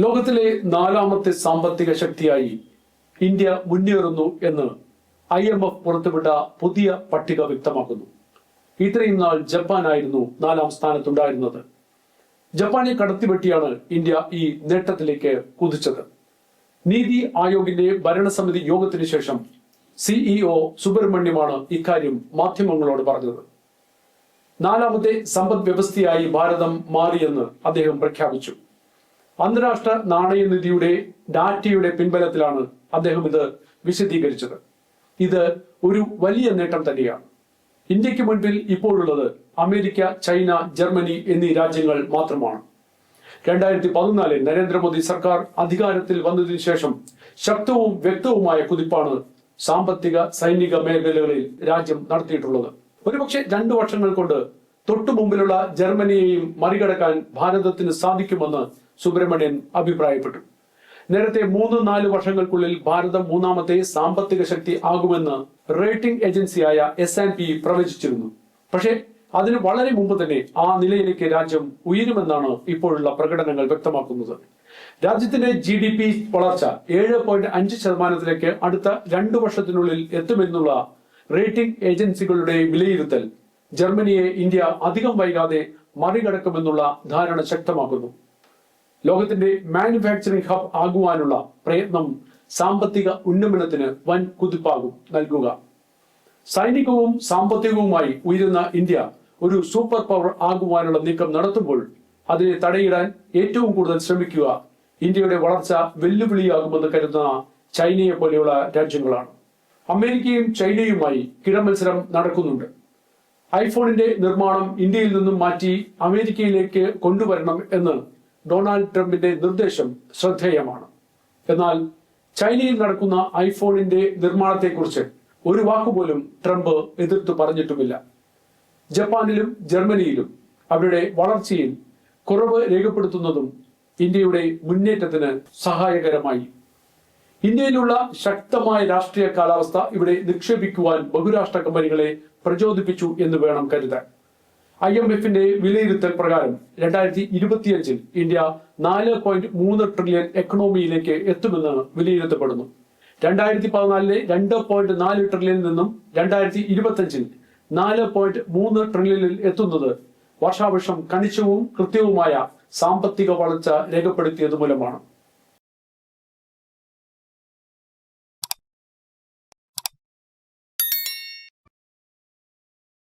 ലോകത്തിലെ നാലാമത്തെ സാമ്പത്തിക ശക്തിയായി ഇന്ത്യ മുന്നേറുന്നു എന്ന് IMF പുറത്തുവിട്ട പുതിയ പട്ടിക വ്യക്തമാക്കുന്നു. ഇത്രയും നാൾ ജപ്പാനായിരുന്നു നാലാം സ്ഥാനത്തുണ്ടായിരുന്നത്. ജപ്പാനെ കടത്തിവെട്ടിയാണ് ഇന്ത്യ ഈ നേട്ടത്തിലേക്ക് കുതിച്ചത്. നീതി ആയോഗിന്റെ ഭരണസമിതി യോഗത്തിന് ശേഷം CEO സുബ്രഹ്മണ്യമാണ് ഇക്കാര്യം മാധ്യമങ്ങളോട് പറഞ്ഞത്. നാലാമത്തെ സമ്പദ് വ്യവസ്ഥയായി ഭാരതം മാറിയെന്ന് അദ്ദേഹം പ്രഖ്യാപിച്ചു. അന്താരാഷ്ട്ര നാണയനിധിയുടെ ഡാറ്റയുടെ പിൻബലത്തിലാണ് അദ്ദേഹം ഇത് വിശദീകരിച്ചത്. ഇത് ഒരു വലിയ നേട്ടം തന്നെയാണ്. ഇന്ത്യക്ക് മുൻപിൽ ഇപ്പോഴുള്ളത് അമേരിക്ക, ചൈന, ജർമ്മനി എന്നീ രാജ്യങ്ങൾ മാത്രമാണ്. 2014 നരേന്ദ്രമോദി സർക്കാർ അധികാരത്തിൽ വന്നതിനു ശേഷം ശക്തവും വ്യക്തവുമായ കുതിപ്പാണ് സാമ്പത്തിക സൈനിക മേഖലകളിൽ രാജ്യം നടത്തിയിട്ടുള്ളത്. ഒരുപക്ഷെ 2 വർഷങ്ങൾ കൊണ്ട് തൊട്ടു മുമ്പിലുള്ള ജർമ്മനിയെയും മറികടക്കാൻ ഭാരതത്തിന് സാധിക്കുമെന്ന് സുബ്രഹ്മണ്യൻ അഭിപ്രായപ്പെട്ടു. നേരത്തെ 3-4 വർഷങ്ങൾക്കുള്ളിൽ ഭാരതം മൂന്നാമത്തെ സാമ്പത്തിക ശക്തി ആകുമെന്ന് റേറ്റിംഗ് ഏജൻസിയായ S&P പ്രവചിച്ചിരുന്നു. പക്ഷേ അതിന് വളരെ മുമ്പ് തന്നെ ആ നിലയിലേക്ക് രാജ്യം ഉയരുമെന്നാണ് ഇപ്പോഴുള്ള പ്രകടനങ്ങൾ വ്യക്തമാക്കുന്നത്. രാജ്യത്തിന്റെ GDP വളർച്ച 7.5% അടുത്ത 2 വർഷത്തിനുള്ളിൽ എത്തുമെന്നുള്ള റേറ്റിംഗ് ഏജൻസികളുടെ വിലയിരുത്തൽ ജർമ്മനിയെ ഇന്ത്യ അധികം വൈകാതെ മറികടക്കുമെന്നുള്ള ധാരണ ശക്തമാക്കുന്നു. ലോകത്തിന്റെ മാനുഫാക്ചറിംഗ് ഹബ് ആകുവാനുള്ള പ്രയത്നം സാമ്പത്തിക ഉന്നമനത്തിന് വൻ കുതിപ്പാകും നൽകുക. സൈനികവും സാമ്പത്തികവുമായി ഉയരുന്ന ഇന്ത്യ ഒരു സൂപ്പർ പവർ ആകുവാനുള്ള നീക്കം നടത്തുമ്പോൾ അതിനെ തടയിടാൻ ഏറ്റവും കൂടുതൽ ശ്രമിക്കുക ഇന്ത്യയുടെ വളർച്ച വെല്ലുവിളിയാകുമെന്ന് കരുതുന്ന ചൈനയെ പോലെയുള്ള രാജ്യങ്ങളാണ്. അമേരിക്കയും ചൈനയുമായി കിടമത്സരം നടക്കുന്നുണ്ട്. ഐഫോണിന്റെ നിർമ്മാണം ഇന്ത്യയിൽ നിന്നും മാറ്റി അമേരിക്കയിലേക്ക് കൊണ്ടുവരണം എന്ന് ഡൊണാൾഡ് ട്രംപിന്റെ നിർദ്ദേശം ശ്രദ്ധേയമാണ്. എന്നാൽ ചൈനയിൽ നടക്കുന്ന ഐഫോണിന്റെ നിർമ്മാണത്തെക്കുറിച്ച് ഒരു വാക്കുപോലും ട്രംപ് എതിർത്തു പറഞ്ഞിട്ടുമില്ല. ജപ്പാനിലും ജർമ്മനിയിലും അവരുടെ വളർച്ചയിൽ കുറവ് രേഖപ്പെടുത്തുന്നതും ഇന്ത്യയുടെ മുന്നേറ്റത്തിന് സഹായകരമായി. ഇന്ത്യയിലുള്ള ശക്തമായ രാഷ്ട്രീയ കാലാവസ്ഥ ഇവിടെ നിക്ഷേപിക്കുവാൻ ബഹുരാഷ്ട്ര കമ്പനികളെ പ്രചോദിപ്പിച്ചു എന്ന് വേണം കരുതാൻ. IMFന്റെ വിലയിരുത്തൽ പ്രകാരം 2025 ഇന്ത്യ 4.3 ട്രില്യൺ എക്കണോമിയിലേക്ക് എത്തുമെന്ന് വിലയിരുത്തപ്പെടുന്നു. 2014 2.4 ട്രില്യണിൽ നിന്നും 2025 4.3 ട്രില്യണിൽ എത്തുന്നത് വർഷാവർഷം കണിശവും കൃത്യവുമായ സാമ്പത്തിക വളർച്ച രേഖപ്പെടുത്തിയത് മൂലമാണ്.